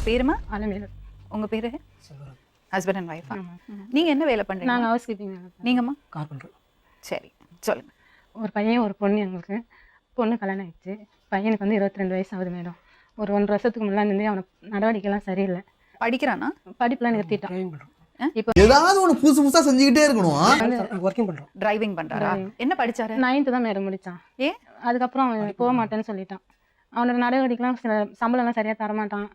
பேருமா? அலமேலு. உங்க பேரு? ஹஸ்பண்ட் அண்ட் ஒய்ஃபா? நீங்க என்ன வேலை பண்றீங்க? நாங்கள் ஹவுஸ் கீப்பிங். நீங்கம்மா? கார்பெண்டர். சரி, சொல்லுங்க. ஒரு பையன் ஒரு பொண்ணு. எங்களுக்கு பொண்ணு கல்யாணம் ஆயிடுச்சு. பையனுக்கு வந்து 22 வயசு ஆகுது மேடம். ஒரு 1 வருஷத்துக்கு முன்னாடி இருந்தே அவனை நடவடிக்கைலாம் சரியில்லை. படிக்கிறானா? படிப்புலாம் நிறுத்திட்டான். டிரைவிங் பண்ணுறோம். இப்போ ஏதாவது ஒன்று புதுசு புதுசாக செஞ்சுக்கிட்டே இருக்கணும். ஒர்க்கிங் பண்ணுறோம். டிரைவிங் பண்றாரா? என்ன படிச்சாரு? 9th தான் மேடம் முடித்தான். ஏ அதுக்கப்புறம் அவன் போக மாட்டேன்னு சொல்லிட்டான். அவனோட நடவடிக்கைலாம் சில சம்பளம்லாம் சரியாக தரமாட்டான்.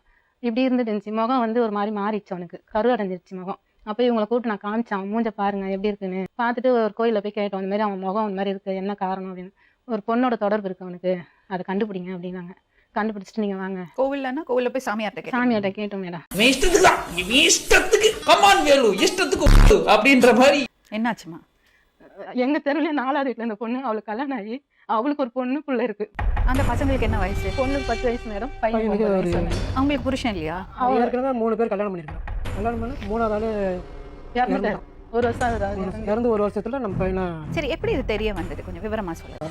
இப்படி இருந்துட்டு முகம் வந்து ஒரு மாதிரி மாறிடுச்சு. அவனுக்கு கரு அடைஞ்சிருச்சு முகம். அப்போ இவங்களை கூப்பிட்டு நான் காமிச்சேன், அவன் மூஞ்ச பாருங்க எப்படி இருக்குன்னு. பார்த்துட்டு ஒரு கோயிலில் போய் கேட்டோம், இந்த மாதிரி அவன் முகம் இந்த மாதிரி இருக்குது, என்ன காரணம் அப்படின்னு. ஒரு பொண்ணோட தொடர்பு இருக்குது அவனுக்கு, அதை கண்டுபிடிங்க அப்படின்னாங்க. கண்டுபிடிச்சிட்டு நீங்கள் வாங்க. கோவில்லன்னா கோவில்ல போய் சாமியார்ட்ட சாமியார்ட்ட கேட்டோம் மேடம். அப்படின்ற மாதிரி. என்னாச்சுமா? எங்கள் தெருவிலே 4வது வீட்டில் இந்த பொண்ணு, அவளுக்கு கல்யாணம் ஆகி அவளுக்கு ஒரு பொண்ணு புள்ள இருக்குது. அந்த பசங்களுக்கு என்ன வயசு? பொண்ணுக்கு 10 வயசு மேடம், பையனுக்கு 9 வயசு. அவங்களுக்கு புருஷன் இல்லையா? ஏற்கனவே 3 பேர் கல்யாணம் பண்ணியிருக்கோம். கல்யாணம் பண்ணி 3வது ஆள் இறந்துட்டாரு. 1 வருஷம் ஆகுது. இறந்து 1 வருஷத்துல நம்ம பையனை. சரி, எப்படி இது தெரிய வந்தது? கொஞ்சம் விவரமா சொல்லுங்க.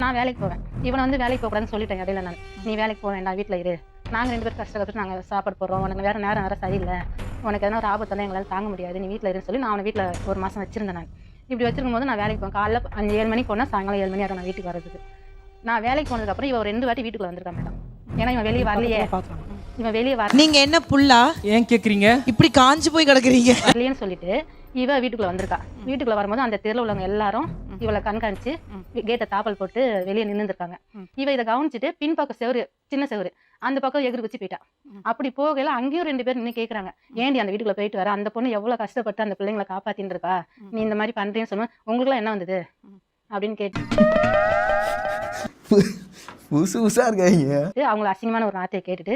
நான் வேலைக்கு போவேன். இவனை வந்து வேலைக்கு போகக்கூடாதுன்னு சொல்லிட்டேன் இடையில. நான் நீ வேலைக்கு போக வேண்டாம், வீட்டில் இரு, நாங்கள் 2 பேரும் கஷ்டப்பட்டு நாங்கள் சாப்பாடு போடுறோம், உனக்கு வேறு நேரம் வேறு சரியில்லை, உனக்கு எதனா ஒரு ஆபத்தான எங்களால் தாங்க முடியாது, நீ வீட்டில் இருன்னு சொல்லி நான் அவனை வீட்டில் 1 மாதம் வச்சிருந்தேன். நான் இப்படி வச்சிருக்கும் போது நான் வேலைக்கு போவேன். காலைல 5-7 மணிக்கு போனால் சாயங்காலம் 7 மணி ஆகும் நான் வீட்டுக்கு வரதுக்கு. நான் வேலைக்கு போனதுக்கப்புறம் இவன் 2 வாட்டி வீட்டுக்குள்ள வந்திருக்கான் மேடம். ஏன்னா இவன் வெளியே வரலையே, இவன் வெளியே வர. நீங்க என்ன புல்லா ஏன் கேக்குறீங்க? இப்படி காஞ்சு போய் கிடக்குறீங்க வரலையேன்னு சொல்லிட்டு இவ வீட்டுக்குள்ள வந்திருக்கா. வீட்டுக்குள்ள வரும்போது அந்த தெருவில் உள்ளவங்க எல்லாரும் இவளை கண்காணிச்சு கேட்டை தாப்பல் போட்டு வெளியே நின்றுருக்காங்க. இவ இதை கவனிச்சுட்டு பின்பக்கம் செவரு, சின்ன செவரு, அந்த பக்கம் எகிரி வச்சு போயிட்டா. அப்படி போகல அங்கேயும் 2 பேர் நின்று கேட்குறாங்க, ஏண்டி அந்த வீட்டுக்குள்ள போயிட்டு வர, அந்த பொண்ணு எவ்வளோ கஷ்டப்பட்டு அந்த பிள்ளைங்களை காப்பாத்தின்னு இருக்கா, நீ இந்த மாதிரி பண்றேன்னு சொல்லுவேன், உங்களுக்குலாம் என்ன வந்தது அப்படின்னு கேட்டு புதுசு புதுசாக இருக்காங்க. அவங்கள அசிங்கமான ஒரு வார்த்தையை கேட்டுட்டு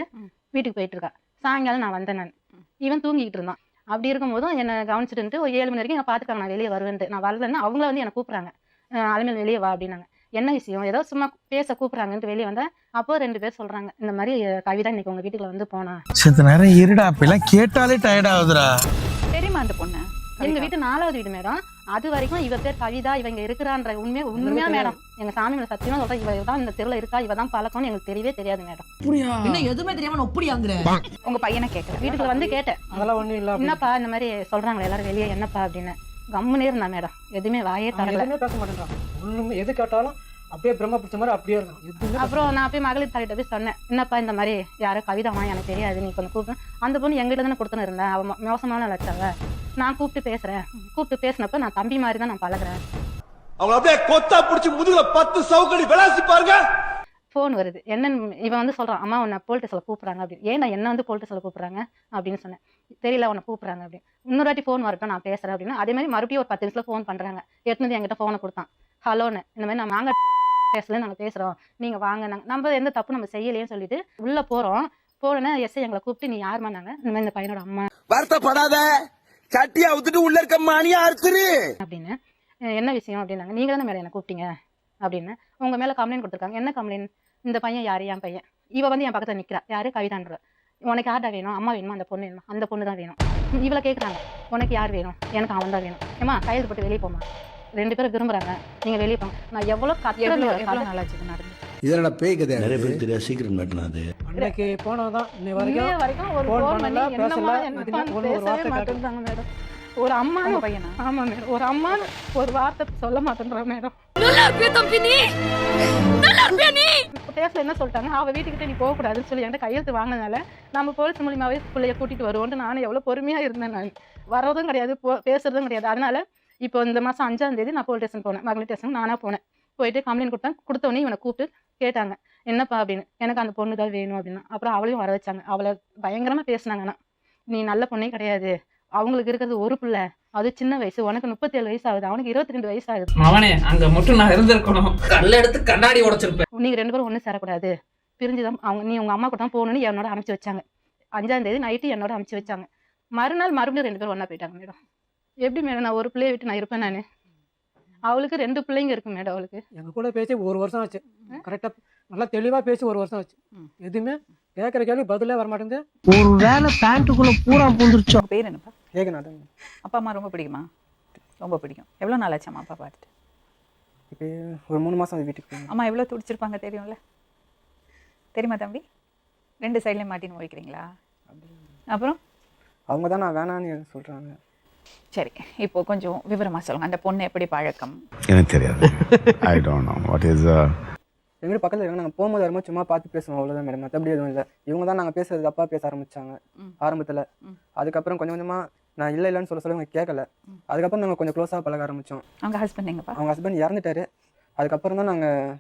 வீட்டுக்கு போயிட்டு இருக்கா. சாயங்காலம் நான் வந்தேன். நான் இவன் தூங்கிக்கிட்டு இருந்தான். அப்படி இருக்கும்போதும் என்னை கவனிச்சுட்டு ஒரு 7 மணி வரைக்கும் நான் பார்த்துக்காங்க நான் வெளியே வருவேன்ட்டு. நான் வரலன்னா அவங்கள வந்து என்னை கூப்பிட்றாங்க, அலுமையில் வெளியே வா அப்படின்னாங்க. என்ன விஷயம், ஏதோ சும்மா பேச கூப்பிட்றாங்கன்ட்டு வெளியே வந்தேன். அப்போ 2 பேர் சொல்கிறாங்க, இந்த மாதிரி கவிதா இன்னைக்கு உங்கள் வீட்டுக்குள்ள வந்து போனா. சித்த நேரம் இருடா, அப்பெல்லாம் கேட்டாலே டயர்ட் ஆகுதுடா. தெரியுமா அந்த பொண்ணு? எங்கள் வீட்டு 4வது வீடு மேடம். அது வரைக்கும் இவ பேர் கவிதா, இவங்க இருக்கிறான்ற உண்மையா மேடம். எங்க சாமி மேல சத்தியமா சொல்றேன், இவ தான் இந்த தெருவில் இருக்கா, இவ தான் பழக்கம்னு எங்களுக்கு தெரியவே தெரியாது மேடம். இன்னும் எதுவுமே தெரியாம ஒப்படியாங்கிற. உங்க பையனை கேட்கல? வீட்டுக்குள்ள வந்து கேட்டேன், அதெல்லாம் ஒன்றும் இல்லை. என்னப்பா இந்த மாதிரி சொல்றாங்களே எல்லாரும் வெளியே, என்னப்பா அப்படின்னு. கம்முனே இருந்தா மேடம், எதுவுமே வாயே தரல. எதுவுமே பேச மாட்டேன்றான். ஒன்றுமே எது கேட்டாலும் அப்படியே பிரம்ம பிடிச்ச மாதிரி அப்படியே இருக்கும். எதுவுமே. அப்புறம் நான் போய் மகளிர் தாலிட்ட போய் சொன்னேன், என்னப்பா இந்த மாதிரி யாரோ கவிதாமா எனக்கு தெரியாது, நீ கொஞ்சம் கூப்பிட்டு. அந்த பொண்ணு எங்கிட்ட தானே கொடுத்துன்னு இருந்தேன், அவன் மோசமான லட்சவ. நான் கூப்பிட்டு பேசுறேன், கூப்பிட்டு பேசினப்ப நான் தம்பி மாதிரி தான் நான் பழகுறேன். அவங்க அப்படியே கொத்தா பிடிச்சி முதுகுல 10 சவுக்கடி விளாசி பாருங்க. ஃபோன் வருது, என்னன்னு இவன் வந்து சொல்றான், அம்மா உன்னை போலீஸ் ஸ்டேஷன்ல கூப்பிடுறாங்க அப்படின்னு. ஏன்னா என்ன வந்து போலீஸ் ஸ்டேஷன்ல கூப்பிடுறாங்க அப்படின்னு சொன்னேன். தெரியல உன்னை கூப்பிடுறாங்க அப்படின்னு. இன்னொரு வாட்டி ஃபோன் வரட்டும் நான் பேசுறேன் அப்படின்னு. அதே மாதிரி மறுபடியும் ஒரு 10 நிமிஷத்துல ஃபோன் பண்றாங்க. எடுத்து என்கிட்ட ஃபோனை கொடுத்தான். ஹலோன்னு, இந்த மாதிரி நாங்க பேசல, நாங்க பேசுறோம், நீங்க வாங்க, நம்ம எந்த தப்பு நம்ம செய்யலையேன்னு சொல்லிட்டு உள்ள போறோம். போனோன்னா எஸ்ஐ எங்களை கூப்பிட்டு, நீ யாருமா நாங்க, இந்த மாதிரி இந்த பையனோட அம்மா. வருத்தப்படாத, சட்டியா ஊத்துட்டு உள்ள இருக்க மானியா அறுத்துரு அப்படின்னு. என்ன விஷயம் அப்படின்னாங்க. நீங்க தானே மேடம் என்ன கூப்பிட்டீங்க அப்படின்னு. உங்க மேல கம்ப்ளைண்ட் கொடுத்துருக்காங்க. என்ன கம்ப்ளைண்ட்? இந்த பையன் யாரு, என் பையன். இவ வந்து என் பக்கத்துல நிக்கிறா, யாரு, கவிதான்ற. உனக்கு யார்டா வேணும், அம்மா வேணுமா, அந்த பொண்ணு வேணுமா, அந்த பொண்ணு தான் வேணும். இவளை கேட்குறாங்க, உனக்கு யார் வேணும், எனக்கு அவன் தான் வேணும். ஏமா கையெழுத்து போட்டு வெளியே போமா, 2 பேரும் விரும்புறாங்க, நீங்க வெளியே போங்க. நான் எவ்வளவு நாளாச்சு நடந்து? இதனோட பேய் கதை. நிறைய பேர் தெரியாது, சீக்கிரம் மாட்டினாது. அன்னைக்கு போனதுதான் இன்னை வரைக்கும் ஒரு ஃபோன் ஃபோன் பண்ணி பண்ணல, என்னமா பேசல, என்னப்பான்னு ஒரு பேசவே வார்த்தை மாட்டேன்றாங்க மேடம். ஒரு அம்மா பையனா? ஆமா மேடம், ஒரு அம்மான்னு ஒரு வார்த்தை சொல்ல மாட்டேன்றா மேடம். பேசல என்ன சொல்லிட்டாங்க, அவ வீட்டுக்கிட்ட நீ போக கூடாதுன்னு சொல்லி என்கிட்ட கையெழுத்து வாங்கினால நம்ம போலீஸ் மூலியமாவே பிள்ளைய கூட்டிட்டு வருவோன்ட்டு நானும் எவ்வளவு பொறுமையா இருந்தேன். நான் வர்றதும் கிடையாது, பேசுறதும் கிடையாது. அதனால இப்போ இந்த மாசம் 5ஆம் தேதி நான் போலீஸ் ஸ்டேஷன் போனேன், மகளிர் ஸ்டேஷன் நானா போனேன். போயிட்டு கம்ப்ளைண்ட் கொடுத்தேன். கொடுத்தோடனே இவனை கூப்பிட்டு கேட்டாங்க, என்னப்பா அப்படின்னு. எனக்கு அந்த பொண்ணு தான் வேணும் அப்படின்னா. அப்புறம் அவளையும் வர வச்சாங்க. அவளை பயங்கரமா பேசினாங்கன்னா, நீ நல்ல பொண்ணே கிடையாது, அவங்களுக்கு இருக்கிறது ஒரு பிள்ளை, அது சின்ன வயசு, உனக்கு 37 வயசு ஆகுது, அவனுக்கு 22 வயசு ஆகுது. அவனே அங்க மட்டும் நான் இருந்திருக்கணும், கல்ல எடுத்து கண்ணாடி உடைச்சிருப்பேன். நீங்க 2 பேரும் ஒன்றும் சேரக்கூடாது, பிரிஞ்சுதான் அவங்க, நீ உங்க அம்மா கூட தான் போகணும்னு என்னோட அனுப்பிச்சு வச்சாங்க. 5ஆம் தேதி நைட்டு என்னோட அனுப்பிச்சு வச்சாங்க. மறுநாள் மறுபடியும் 2 பேரும் ஒன்றா போயிட்டாங்க மேடம். எப்படி மேடம் நான் ஒரு பிள்ளையை விட்டு நான் இருப்பேன்? நான் அவளுக்கு 2 பிள்ளைங்க இருக்கு மேடம். அவளுக்கு எங்க கூட பேசி 1 வருஷம் ஆச்சு. கரெக்டா நல்லா தெளிவா பேசி 1 வருஷம் ஆச்சு. எதுவுமே கேட்கற கேள்வி பதிலே வர மாட்டேங்குது. ஒரு வேலை பேண்ட்டுக்குள்ள பூரா பூந்துருச்சு. உங்க பேர் என்னப்பா? ஏகநாதன். அப்பா அம்மா ரொம்ப பிடிக்குமா? ரொம்ப பிடிக்கும். எவ்வளோ நாள் ஆச்சு அம்மா அப்பா பார்த்துட்டு? இப்போ ஒரு 3 மாதம் வீட்டுக்கு போய் அம்மா எவ்வளோ துடிச்சிருப்பாங்க தெரியும்ல? தெரியுமா தம்பி? 2 சைட்லேயும் மாட்டின்னு முழிக்கிறீங்களா? அப்புறம் அவங்க தான் நான் வேணான்னு சொல்கிறாங்க. சரி, இப்போ கொஞ்சம் விவரமாக சொல்லுங்கள். அந்த பொண்ணு எப்படி பழக்கம்? எனக்கு தெரியாது. I don't know what is எங்க வீடு பக்கத்தில் இருக்காங்க. நாங்கள் போகும்போது வரும்போது சும்மா பார்த்து பேசுவோம், அவ்வளோதான் மேடம். மற்றபடி எதுவும் இல்லை. இவங்க தான் நாங்கள் பேசுறது தப்பாக பேச ஆரம்பித்தாங்க ஆரம்பத்தில். அதுக்கப்புறம் கொஞ்சம் கொஞ்சமாக நான் இல்லைன்னு சொல்ல இவங்க கேட்கல. அதுக்கப்புறம் நாங்கள் கொஞ்சம் க்ளோஸாக பழக ஆரம்பித்தோம். அவங்க ஹஸ்பண்ட் எங்கப்பா? அவங்க ஹஸ்பண்ட் இறந்துட்டாரு. அதுக்கப்புறம் தான் நாங்கள்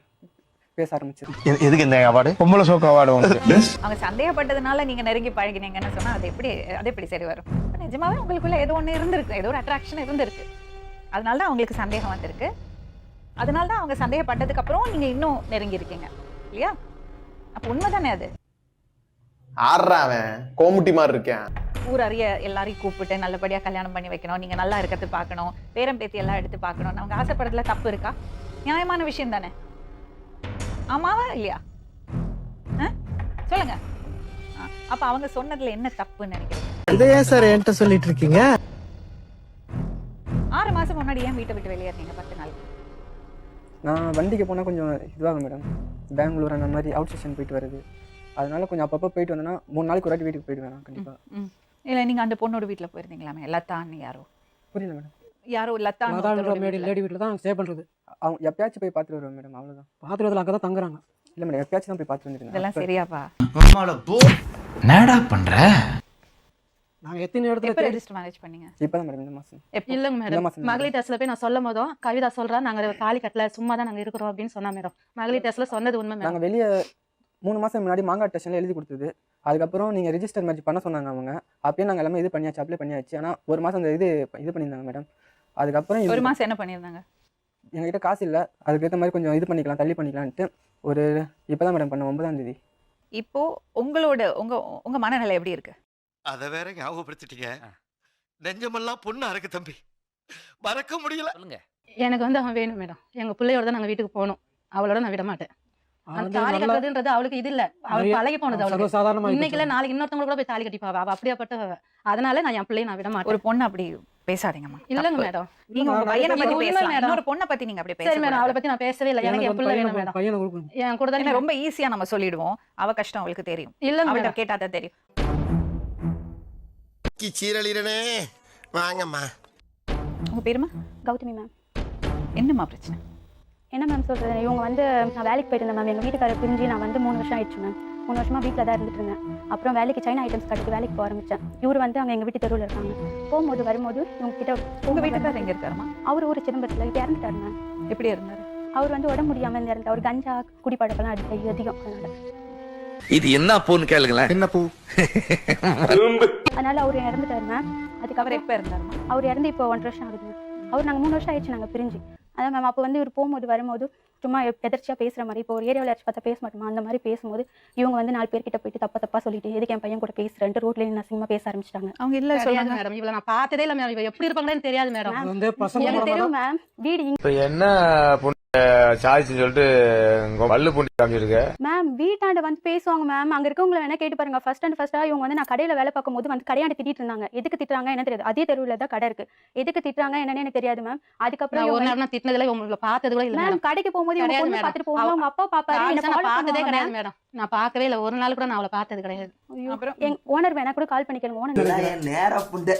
பேச ஆரம்பிச்சோம். எதுக்கு இந்த அவார்டு? பொம்பளை சோக்கு அவார்டு உங்களுக்கு. அவங்க சந்தேகப்பட்டதுனால நீங்கள் நெருங்கி பழகினீங்கன்னு சொன்னால் அது எப்படி சரி வரும்? நிஜமாவே உங்களுக்குள்ள ஏதோ ஒன்று இருந்திருக்கு, ஏதோ ஒரு அட்ராக்ஷன் இருந்திருக்கு. அதனால தான் அவங்களுக்கு சந்தேகம் வந்திருக்கு. அதனால தான் அவங்க சந்தேகப்பட்டதுக்கு அப்புறம் நீங்கள் இன்னும் நெருங்கி இருக்கீங்க இல்லையா? அப்போ உண்மை தானே அது? ஆடுறாவன் கோமுட்டி மாதிரி இருக்கேன். ஊர் அறிய எல்லாரையும் கூப்பிட்டு நல்லபடியாக கல்யாணம் பண்ணி வைக்கணும், நீங்கள் நல்லா இருக்கிறது பார்க்கணும், பேரம் பேத்தி எல்லாம் எடுத்து பார்க்கணும், அவங்க ஆசைப்படுறதுல தப்பு இருக்கா? நியாயமான விஷயம் தானே? ஆமாவா இல்லையா? சொல்லுங்க. அப்ப அவங்க சொன்னதுல என்ன தப்புன்னு நினைக்கிறீங்க? இதையே சார் என்கிட்ட சொல்லிட்டு இருக்கீங்க. 6 மாசம் முன்னாடி ஏன் வீட்டை விட்டு வெளியேறீங்க 10 நாள்? நான் வண்டிக்கு போனால் கொஞ்சம் இதுவாகும் மேடம். பெங்களூர் அந்த மாதிரி அவுட் ஸ்டேஷன் போயிட்டு வருது. அதனால கொஞ்சம் அப்பப்போ போயிட்டு வந்தேன்னா 3 நாளைக்கு ஒரு வாட்டி வீட்டுக்கு போயிடுவேன் நான் கண்டிப்பாக. இல்லை, நீங்கள் அந்த பொண்ணோட வீட்டில் போயிருந்தீங்களாமே? லத்தான்னு யாரோ? புரியல மேடம். யாரோ லத்தான்னு லேடி வீட்டில் தான் ஸ்டே பண்ணுறது. அவங்க எப்பயாச்சும் போய் பார்த்துட்டு வருவேன் மேடம், அவ்வளோதான். பார்த்துட்டு வரதுல அங்கே தான் தங்குறாங்க. இல்லை மேடம், எப்பயாச்சும் தான் போய் பார்த்துட்டு வந்துருக்கேன். இதெல்லாம் சரியாப்பா? என்னடா பண்ற? நாங்கள் எத்தனை இடத்துல எப்போ ரெஜிஸ்டர் மேரேஜ் பண்ணீங்க? இப்போ தான் மேடம் இந்த மாதம். இல்லைங்க இந்த மேடம், மாதம் மகளிர் டெஸ்ட்ல போய் நான் சொல்லும் போதும் கவிதா சொல்றா நாங்கள் தாலி கட்டல, சும்மா தான் நாங்கள் இருக்கிறோம் அப்படின்னு சொன்னா மேடம். மகளிர் டெஸ்ட்ல சொன்னது உண்மை மேடம். நாங்கள் வெளியே 3 மாதம் முன்னாடி மாங்காடு ஸ்டேஷனில் எழுதி கொடுத்தது. அதுக்கப்புறம் நீங்கள் ரெஜிஸ்டர் மேட்ச் பண்ண சொன்னாங்க அவங்க. அப்பயே நாங்கள் எல்லாமே இது பண்ணியாச்சு, அப்ளை பண்ணியாச்சு. ஆனால் 1 மாதம் அந்த இது பண்ணியிருந்தாங்க மேடம். அதுக்கப்புறம் 1 மாதம் என்ன பண்ணியிருந்தாங்க? எங்ககிட்ட காசு இல்லை, அதுக்கேற்ற மாதிரி கொஞ்சம் இது பண்ணிக்கலாம், தள்ளி பண்ணிக்கலான்ட்டு ஒரு இப்போ தான் மேடம் பண்ண 9ஆம் தேதி. இப்போ உங்க மனநிலை எப்படி இருக்கு? அத வேற ஞாபகப்படுத்திட்டீங்க. நெஞ்சமெல்லாம் பொண்ணா இருக்கு தம்பி, மறக்க முடியல. சொல்லுங்க. எனக்கு வந்து அவன் வேணும் மேடம். எங்க பிள்ளையோட தான் நாங்கள் வீட்டுக்கு போகணும். அவளோட நான் விட மாட்டேன். அந்த தாலி கட்டுறதுன்றது அவளுக்கு இது இல்ல, அவளுக்கு பழகி போனது. அவளுக்கு சாதாரணமாக இன்னைக்கு இல்ல நாளைக்கு இன்னொருத்தவங்க கூட போய் தாலி கட்டிப்பாவா, அவ அப்படியாப்பட்ட. அதனால நான் என் பிள்ளையை நான் விட மாட்டேன். ஒரு பொண்ணு அப்படி பேசாதீங்கம்மா. இல்லங்க மேடம், நீங்க உங்க பையனை பத்தி உண்மை பேசலாம், மேடம். இன்னொரு பொண்ணை பத்தி நீங்க அப்படி சரி மேடம், அவளை பேச பத்தி நான் பேசவே இல்லை. எனக்கு என் பிள்ளை வேணும் மேடம். பையனை கொடுக்கணும். என் கூட தான் ரொம்ப ஈஸியா நம்ம சொல்லிடுவோம். அவ கஷ்டம் அவளுக்கு தெரியும், இல்லங்க அவள்கிட்ட மேடம். கேட்டா தான் தெரியும். சீரழிறனே வாங்கம்மா. உங்க பேருமா? கௌதமி மேம். என்னம்மா பிரச்சனை? என்ன மேம் சொல்கிறது, இவங்க வந்து நான் வேலைக்கு போயிட்டு இருந்தேன் மேம். எங்கள் வீட்டுக்காரர் பிரிஞ்சு நான் வந்து 3 வருஷம் ஆயிடுச்சு மேம். 3 வருஷமாக வீட்டில் தான் இருந்துட்டு இருந்தேன். அப்புறம் வேலைக்கு சைனா ஐட்டம்ஸ் கட்டிட்டு வேலைக்கு போக ஆரம்பித்தேன். இவர் வந்து அங்கே எங்கள் வீட்டு தெருவில் இருக்காங்க. போகும்போது வரும்போது இவங்க கிட்ட உங்க வீட்டுக்காரர் எங்க இருக்காருமா? அவர் ஊர் சிதம்பரத்தில் இப்போ இறந்துட்டாரு மேம். எப்படி இருந்தாரு? அவர் வந்து உடம்பு முடியாமல் இறந்து, அவர் கஞ்சா குடிப்பழக்கெல்லாம் அதிகம். இது என்ன பூன்னு கேளுங்களேன். என்ன பூ? அதனால அவர் இறந்துட்டாரு மேம். அவர் அதுக்கப்புறம் எப்ப இருந்தாருமா? அவர் இறந்து இப்போ 1 வருஷம் ஆகுது மேம். அவர் நாங்கள் 3 வருஷம் ஆயிடுச்சு நாங்கள் பிரிஞ்சு. அதான் மேம், அப்போ வந்து இவர் போகும்போது வரும்போது சும்மா எதர்ச்சியாக பேசுகிற மாதிரி, இப்போ ஒரு ஏரியாவில் யாராச்சும் பார்த்தா பேச மாட்டோமா, அந்த மாதிரி பேசும்போது இவங்க வந்து 4 பேர்கிட்ட போயிட்டு தப்பா சொல்லிட்டு எதுக்கு என் பையன் கூட பேசுகிறேன்ட்டு ரோட்லேயே நான் சினிமா பேச ஆரம்பிச்சிட்டாங்க. அவங்க இல்ல தெரியாது சொல்லுங்க மேடம், இவளை நான் பார்த்ததே இல்லை மேம். இவ எப்படி இருப்பாங்களேன்னு தெரியாது மேடம். அது வந்து பசங்க எனக்கு தெரியும் மேம். வீடு இப்போ என்ன சாய்ஸ்ன்னு சொல்லிட்டு பல்லு பூண்டி காமிச்சிருக்க மேம் வீட்டாண்ட வந்து பேசுவாங்க மேம். அங்க இருக்கவங்கள வேணா கேட்டு பாருங்க. ஃபர்ஸ்டா இவங்க வந்து நான் கடையில வேலை பார்க்கும்போது வந்து கடையாண்ட திட்டிட்டு இருந்தாங்க. எதுக்கு திட்டுறாங்க என்ன தெரியாது. அதே தெருவுல தான் கடை இருக்கு. எதுக்கு திட்டுறாங்க என்னன்னு எனக்கு தெரியாது மேம். அதுக்கப்புறம் நான் ஒரு நேரம் திட்டினதுல இவங்களை பார்த்தது கூட இல்லை மேம். மேடம். கடைக்கு போகும்போது இவங்க கிடையாது பொண்ணு மேடம். பார்த்துட்டு போவாங்க. அவங்க அப்பா பாப்பாரு. என்ன நான் follow பார்த்ததே பண்ணுவாங்க கிடையாது மேம். மேடம். நான் பார்க்கவே இல்லை, ஒரு நாள் கூட நான் அவளை பார்த்தது கிடையாது. அப்புறம் எங்க ஓனர் வேணா கூட கால் பண்ணிக்கணும். ஓனர் நேரா புண்டை.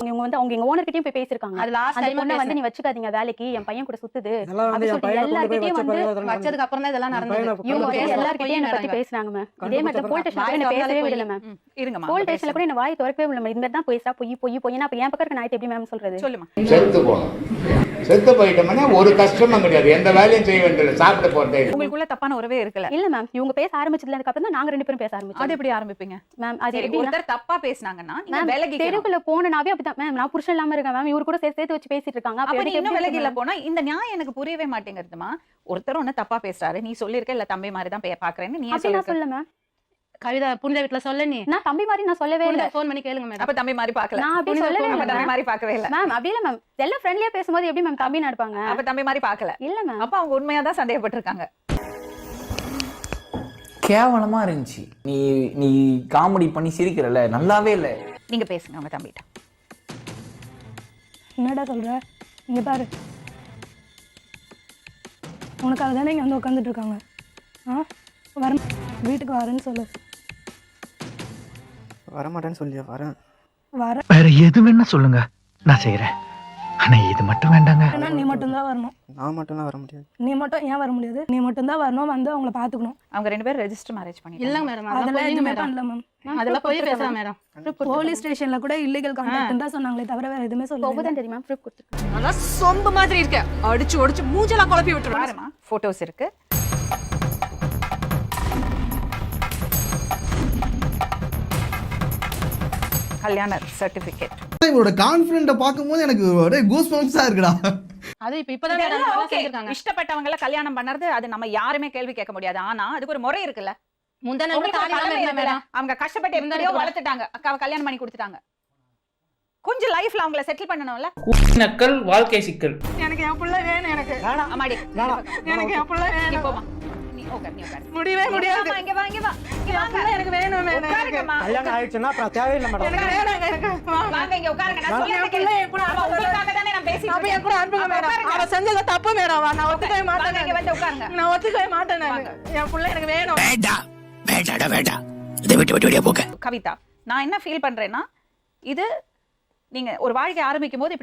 இவங்க வந்து அவங்க எங்க ஓனர் கிட்டயும் போய் பேசிருக்காங்க. அது லாஸ்ட் அந்த டைம் பொண்ணை வந்து நீ வச்சுக்காதீங்க வேலைக்கு, என் பையன் கூட சுத்துது இதெல்லாம் வந்து என் அப்படி பையனை கொண்டு போய் எல்லார்கிட்டயும் வச்ச வந்து பிறகு அதெல்லாம் வச்சதுக்கு அப்புறம் தான் இதெல்லாம் நடந்தது. பையனை இவங்க வந்து பேசுறது எல்லார்கிட்டயும் என்னை பத்தி பொய் பேசுனாங்க மேம். இதே மாதிரி போலீஸ் ஸ்டேஷன்ல என்ன பேசவே விடல மேம். இருங்கம்மா, போலீஸ் ஸ்டேஷன்ல கூட என்ன வாய் திறக்கவே விடல மேம். இந்த மாதிரி தான் பேசுறா, பொய்னா அப்ப என் பக்கம் இருக்க நாயத்தை எப்படி மேம் சொல்றது? சொல்லுமா. செத்து போகணும். செத்து போயிட்டோம்னா ஒரு கஷ்டமும் கிடையாது, எந்த வேலையும் செய்ய வேண்டியது, சாப்பிட போறதே. உங்களுக்குள்ள தப்பான உறவே இருக்கல? இல்ல மேம், இவங்க பேச ஆரம்பிச்சதுல அப்புறம் தான் நாங்க 2 பேரும் பேச அது ஆரம்பிச்சோம் எப்படி ஆரம்பிப்பீங்க மேம். அது சரி, எப்படி ஒருத்தர் தப்பா பேசுனாங்கன்னா நீங்க மேம் விலகி தெருக்குள்ள போனனாவே அப்படிதான் மேம். நான் புருஷன் இல்லாம இருக்கேன் மேம். இவரு கூட சேர்த்து வச்சு பேசிட்டு இருக்காங்க. அப்ப அப்ப நீ இன்னும் எப்படி விலகில மேம்? போனா இந்த நியாயம் எனக்கு புரியவே மாட்டேங்குதுமா. ஒருத்தர் ஒண்ணு தப்பா பேசுறாரு, நீ சொல்லிருக்க இல்ல தம்பி மாதிரி தான் பாக்குறேன்னு நீ அப்படி நான் சொல்லிருக்க. சொல்ல மேம். கவிதா புனித வீட்டுல சொல்ல நீ. நான் தம்பி மாதிரி நான் சொல்லவே இல்ல. ஃபோன் பண்ணி கேளுங்க மேடம். அப்ப தம்பி மாதிரி பாக்கல. நான் அப்படி சொல்லவே அப்ப இல்ல தம்பி மேம். மாதிரி பாக்கவே இல்ல. மேம் அப்படி இல்ல மேம். எல்லாம் ஃப்ரெண்ட்லியா பேசும்போது எப்படி மேம் தம்பி நடப்பாங்க? அப்ப தம்பி மாதிரி பாக்கல. இல்ல மேம். அப்ப அவங்க உண்மையா தான் சந்தேகப்பட்டிருக்காங்க. கேவலமா இருந்துச்சு. நீ காமெடி பண்ணி சிரிக்கிறல, நல்லாவே இல்ல. நீங்க பேசுங்க உங்க தம்பிட்ட. என்னடா சொல்ற? இங்க பாரு. உனக்காக தானே இங்கே வந்து உட்காந்துட்டு இருக்காங்க. வர வீட்டுக்கு வரேன்னு சொல்லு. வரமாட்டேன்னு சொல்லியா? வரேன். வேற எது வேணா சொல்லுங்க, நான் செய்யறேன். ஆனா இது மட்டும் வேண்டாங்க. நீ மட்டும்தான் வரணும். நான் மட்டும்லாம் வர முடியாது. நீ மட்டும் ஏன் வர முடியாது? நீ மட்டும்தான் வரணும், வந்து அவங்கள பார்த்துக்கணும். அவங்க 2 பேரும் ரெஜிஸ்டர் மேரேஜ் பண்ணிட்டாங்க. இல்லைங்க மேடம், அதெல்லாம் எதுவுமே பண்ணல மேம். அதெல்லாம் போய் பேசலாம் மேடம். போலீஸ் ஸ்டேஷன்ல கூட இல்லீகல் கான்டாக்ட் தான் சொன்னாங்களே தவிர வேற எதுவுமே சொல்லல. தான் தெரியுமா ப்ரூஃப் கொடுத்துருக்கேன். நல்லா சொம்பு மாதிரி இருக்க, அடிச்சு ஒடிச்சு மூஞ்செல்லாம் குழப்பி விட்டுருவாங்க. பாருமா, போட்டோஸ் இருக்கு. கல்யாண சர்டிபிகேட். இவரோட கான்ஃபிடென்ட்டை பார்க்கும்போது எனக்கு ஒரே கூஸ் பம்ப்ஸா இருக்குடா. அது இப்பதான் நல்லா செஞ்சிருக்காங்க. இஷ்டப்பட்டவங்கள கல்யாணம் பண்ணறது அது நம்ம யாருமே கேள்வி கேட்க முடியாது. ஆனா அதுக்கு ஒரு முறை இருக்குல்ல. முந்தான அவங்க கஷ்டப்பட்டு எப்படியோ வளர்த்துட்டாங்க, அக்காவை கல்யாணம் பண்ணி கொடுத்துட்டாங்க. கொஞ்சம் லைஃப்ல அவங்கள செட்டில் பண்ணணும்ல. நக்கல் வாழ்க்கை சிக்கல். எனக்கு என் புள்ள வேணும். எனக்கு அம்மாடி, எனக்கு என் புள்ள வேணும். போமா, நீ உட்கார். முடியவே முடியாது. இங்க வா. எனக்கு வேணும். உட்காருங்கம்மா. கல்யாணம் ஆயிடுச்சுன்னா அப்புறம் தேவையில்லை மேடம். எனக்கு வேணும். எனக்கு வாங்க இங்க உட்காருங்க. நான் சொல்றேன். உங்களுக்காக தானே நான் பேசிட்டு அப்ப என் கூட அனுப்புங்க மேடம். அவ செஞ்சது தப்பு மேடம். நான் ஒத்துக்கவே மாட்டேன். இங்க வந்து உட்காருங்க. நான் ஒத்துக்கவே மாட்டேன். என் புள்ள எனக்கு வேணும். இதை விட்டு போக. கவிதா, நான் என்ன ஃபீல் பண்றேன்னா, இது நீங்க ஒரு வாழ்க்கை ஆரம்பிக்கும் போது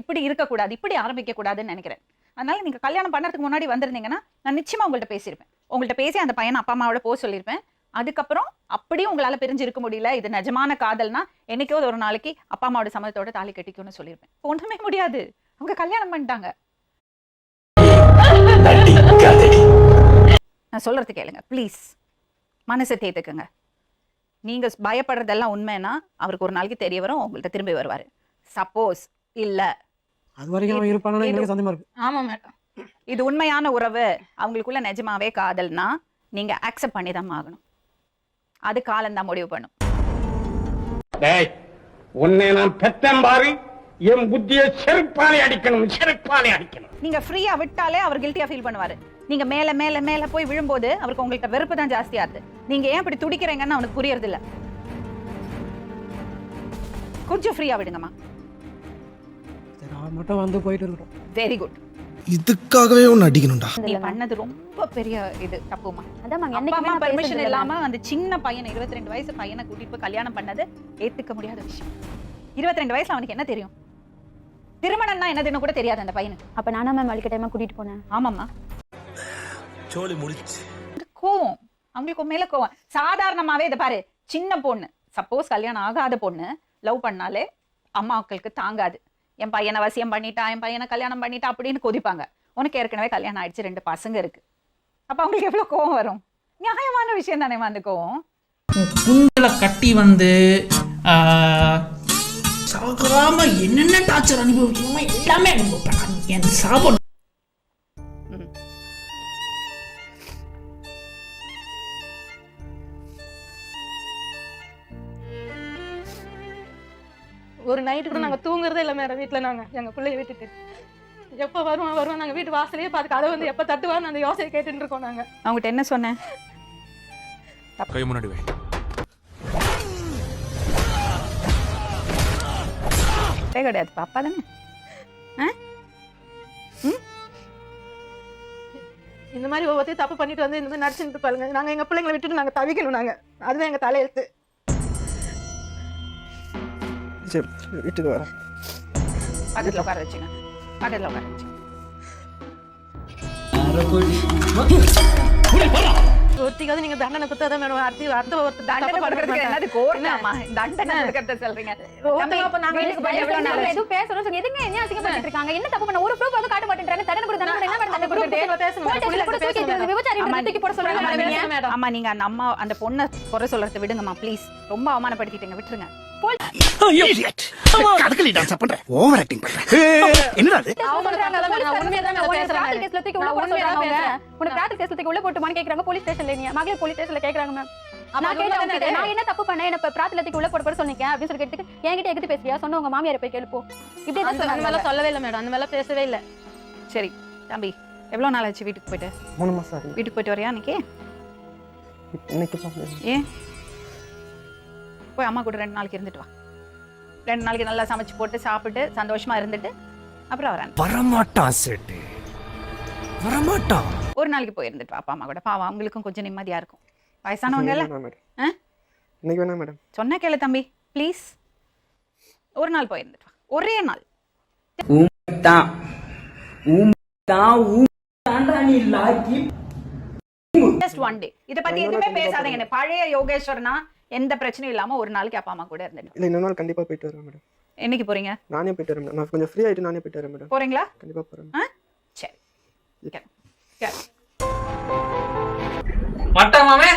இப்படி இருக்கக்கூடாது, இப்படி ஆரம்பிக்க கூடாதுன்னு நினைக்கிறேன். அதனால நீங்க கல்யாணம் பண்ணறதுக்கு முன்னாடி வந்திருந்தீங்கன்னா நான் நிச்சயமா உங்கள்ட்ட பேசியிருப்பேன். உங்கள்ட்ட பேசி அந்த பையன் அப்பா அம்மாவோட போக சொல்லியிருப்பேன். அதுக்கப்புறம் அப்படியும் உங்களால பிரிஞ்சு இருக்க முடியல, இது நிஜமான காதல்னா என்னைக்கோ ஒரு நாளைக்கு அப்பா அம்மாவோட சம்மதத்தோட தாலி கட்டிக்கும்னு சொல்லியிருப்பேன். ஒண்ணுமே முடியாது, அவங்க கல்யாணம் பண்ணிட்டாங்க. நான் சொல்றது கேளுங்க ப்ளீஸ், மனசை தேத்துக்குங்க. நீங்க பயப்படுறதெல்லாம் உண்மைன்னா அவருக்கு ஒரு நாளைக்கு தெரிய வரும், உங்கள்ட்ட திரும்பி வருவாரு. சப்போஸ் இல்ல, அது வரைக்கும் அவன் இருப்பானு எனக்கு சந்தேகமா இருக்கு. ஆமா மேடம், இது உண்மையான உறவு, அவங்களுக்குள்ள நிஜமாவே காதல்னா நீங்க அக்செப்ட் பண்ணி தான் ஆகணும். அது காலம் தான் முடிவு பண்ணும். டேய், உன்னை நான் பெத்தேன் பாரு, என் புத்தியை செருப்பாலே அடிக்கணும். நீங்க ஃப்ரீயா விட்டாலே அவர் கில்ட்டியா ஃபீல் பண்ணுவாரு. நீங்க மேல மேல மேல போய் விழும்போது அவருக்கு உங்கள்ட்ட வெறுப்பு தான் ஜாஸ்தியா இருக்கு. நீங்க ஏன் இப்படி துடிக்கிறீங்கன்னு அவனுக்கு புரியறது இல்ல. கொஞ்சம் ஃப்ரீயா விடுங்கம்மா. அவன் மட்டும் வந்து போயிட்டு இருக்கட்டும். Very good. இதுக்காகவே ஒன்று அடிக்கணும்டா. நீ பண்ணது ரொம்ப பெரிய இது தப்புமா. அதான் அப்பா அம்மா பெர்மிஷன் இல்லாம அந்த சின்ன பையனை 22 வயசு பையனை கூட்டிட்டு போய் கல்யாணம் பண்ணது ஏத்துக்க முடியாத விஷயம். 22 வயசுல அவனுக்கு என்ன தெரியும்? திருமணம்னா என்னதுன்னு கூட தெரியாது அந்த பையனுக்கு. அப்ப நானா மேம் வலிக்கட்டாயமா கூட்டிட்டு போனேன். ஆமாம்மா, சோலி முடிச்சு. கோவம், அவங்களுக்கு மேல கோவம். சாதாரணமாவே இதை பாரு, சின்ன பொண்ணு, சப்போஸ் கல்யாணம் ஆகாத பொண்ணு லவ் பண்ணாலே அம்மாக்களுக்கு தாங்காது. என் பையனை வசியம் பண்ணிட்டா, என் பையனை கல்யாணம் பண்ணிட்டா அப்படின்னு கொதிப்பாங்க. உனக்கு ஏற்கனவே கல்யாணம் ஆயிடுச்சு, 2 பசங்க இருக்கு. அப்ப அவங்களுக்கு எவ்வளவு கோவம் வரும்? நியாயமான விஷயம் தானே அந்த கோவம். குண்டல கட்டி வந்து சாகுறாம என்னென்ன டார்ச்சர் அனுபவிக்கணுமோ எல்லாமே அனுபவிப்பேன். என் சாபம். ஒரு நைட்டு கூட நாங்க தூங்குறதே இல்லை மேடம். வீட்டுல நாங்க எங்க பிள்ளைய விட்டுட்டு எப்ப வருவோம் நாங்க வீட்டு வாசலையே பார்த்து கதை வந்து எப்ப தட்டுவான்னு அந்த யோசனை கேட்டுட்டு இருக்கோம். நாங்க அவங்ககிட்ட என்ன சொன்னேன்? கை முன்னாடி வை. கிடையாது, பாப்பா தானே. இந்த மாதிரி ஒவ்வொருத்தையும் தப்பு பண்ணிட்டு வந்து இந்த மாதிரி நடிச்சுட்டு பாருங்க. நாங்க எங்க பிள்ளைங்களை விட்டுட்டு நாங்க தவிக்கணும். நாங்க அதுதான் எங்க தலையெழுத்து. சரி, வீட்டுக்கு வரேன். பக்கத்துல உட்கார வச்சுங்க, பக்கத்துல உட்கார வச்சுங்க. ஒருத்திக்காவது நீங்க தண்டனை கொடுத்தாதான் மேடம். அடுத்த ஒருத்தர் தண்டனை கொடுக்கறதுக்கு என்னது கோர்ட்டாமா? தண்டனை கொடுக்கறத சொல்றீங்க. அப்ப நாங்க வீட்டுக்கு போய் எவ்வளவு நாள் ஆச்சு? எதுவும் பேசறோம் சொல்லுங்க. எதுங்க என்ன அசிங்கப்பட்டு இருக்காங்க? என்ன தப்பு பண்ண? ஒரு ப்ரூஃப் வந்து காட்ட மாட்டேன்றாங்க. தண்டனை கொடுத்தா என்ன மேடம் தண்டனை கொடுத்துட்டு விபச்சாரி தூக்கி போட சொல்றாங்க. அம்மா, நீங்க அந்த அம்மா அந்த பொண்ணை குறை சொல்றதை விடுங்கம்மா ப்ளீஸ். ரொம்ப அவமானப்படுத்திட்டீங்க, விட்டுருங்க. ஓவர் ஆக்டிங் பண்றேன். என்னடா இது? உள்ள போட்டுமான்னு கேக்குறாங்க போலீஸ் ஸ்டேஷன்ல. மகளிர் போலீஸ் ஸ்டேஷன்ல கேக்குறாங்க மேம். நான் கேட்டேன், நான் என்ன தப்பு பண்ணேன்? என்ன பிரார்த்தனைக்கு உள்ள போட சொன்னீங்க அப்படின்னு சொல்லி கேட்டு என்கிட்ட எதுக்கு பேசுறியா? சொன்ன உங்க மாமியாரை போய் கேளுப்போ. இப்படி அந்த சொல்லவே இல்லை மேடம். அந்த மேல பேசவே இல்லை. சரி தம்பி, எவ்வளவு நாள் ஆச்சு வீட்டுக்கு போயிட்டு? 3 மாசம் ஆகுது. வீட்டுக்கு போயிட்டு வரையா இன்னைக்கு? இன்னைக்கு ஏன் போய் அம்மா கூட 2 நாளைக்கு இருந்துட்டு வா. 2 நாளைக்கு நல்லா சமைச்சு போட்டு சாப்பிட்டு சந்தோஷமா இருந்துட்டு அப்புறம் வரேன். வரமாட்டான் சேட்டு, வரமாட்டா. ஒரு நாளைக்கு போய் இருந்துட்டு வா அப்பா அம்மா கூட, பாவம் அவங்களுக்கும் கொஞ்சம் நிம்மதியா இருக்கும். வயசானவங்கல்ல. ஆ? இன்னைக்கு வேணாம் மேடம். சொன்ன கேளு தம்பி ப்ளீஸ். ஒரு நாள் போய் இருந்துட்டு வா, ஒரே நாள். Just one day. இத பத்தி எதுவுமே பேசாதீங்க. பழைய யோகேஸ்வரனா எந்த பிரச்சனையும் இல்லாம ஒரு நாளைக்கு அப்பா அம்மா கூட இருந்துட்டு. இல்லை இன்னொரு நாள் கண்டிப்பாக போயிட்டு வரேன் மேடம். என்னைக்கு போறீங்க? நானே போயிட்டு வரேன் மேடம். நான் கொஞ்சம் ஃப்ரீ ஆகிட்டு நானே போயிட்டு வரேன் மேடம். போறீங்களா? கண்டிப்பாக போகிறேன். சரி. மட்டா மாமே